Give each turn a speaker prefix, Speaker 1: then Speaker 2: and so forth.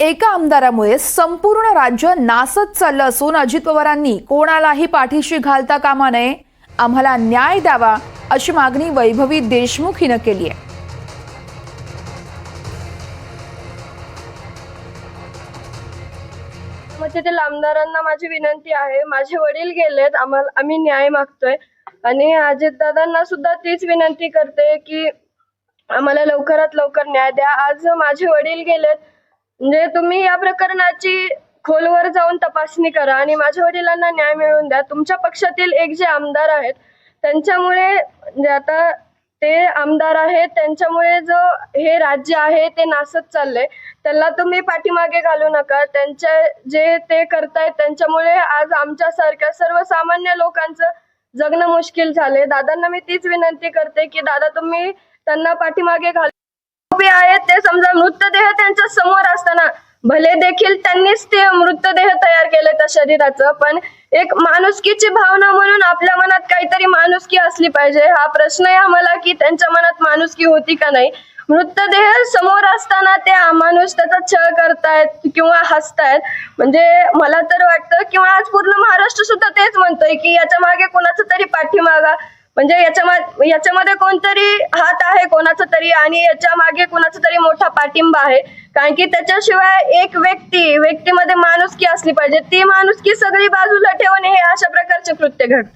Speaker 1: एका आमदारामुळे संपूर्ण राज्य नासत चाललं असून अजित पवारांनी कोणालाही पाठीशी घालता कामा नये, आम्हाला न्याय द्यावा अशी मागणी वैभवी देशमुख हिनं केली आहे।
Speaker 2: मग आमदारांना माझी विनंती आहे, माझे वडील गेलेत, आम्ही न्याय मागतोय आणि अजितदादांना सुद्धा तीच विनंती करते की आम्हाला लवकरात लवकर न्याय द्या। आज माझे वडील गेलेत, म्हणजे तुम्ही या प्रकरणाची खोलवर जाऊन तपासणी करा आणि माझ्या वडिलांना न्याय मिळवून द्या। तुमच्या पक्षातील एक जे आमदार आहेत त्यांच्यामुळे, म्हणजे आता ते आमदार आहेत त्यांच्यामुळे जो हे राज्य आहे ते नासत चाललंय, त्यांना तुम्ही पाठीमागे घालू नका। त्यांच्या जे ते करतायत त्यांच्यामुळे आज आमच्यासारख्या सर्वसामान्य लोकांचं जगणं मुश्किल झालंय। दादांना मी तीच विनंती करते की दादा तुम्ही त्यांना पाठीमागे घालू उभे आहेत, ते समजा मृतदेह त्यांच्या समोर असताना भले देखील त्यांनीच ते मृतदेह तयार केले त्या शरीराचं, पण एक माणुसकीची भावना म्हणून आपल्या मनात काहीतरी माणुसकी असली पाहिजे। हा प्रश्न आहे आम्हाला की त्यांच्या मनात माणुसकी होती का नाही। मृतदेह समोर असताना ते अमानुष त्याचा छळ करतायत किंवा हसतायत, म्हणजे मला तर वाटतं किंवा आज पूर्ण महाराष्ट्र सुद्धा तेच म्हणतोय की याच्या मागे कोणाचा तरी पाठीमागा, म्हणजे याच्यामध्ये कोणतरी हात आहे कोणाचा तरी आणि याच्या मागे कोणाचा तरी मोठा पाठिंबा आहे। कारण की त्याच्याशिवाय एक व्यक्तीमध्ये माणुसकी असली पाहिजे, ती माणुसकी सगळी बाजूला ठेवून हे अशा प्रकारचे कृत्य घडते।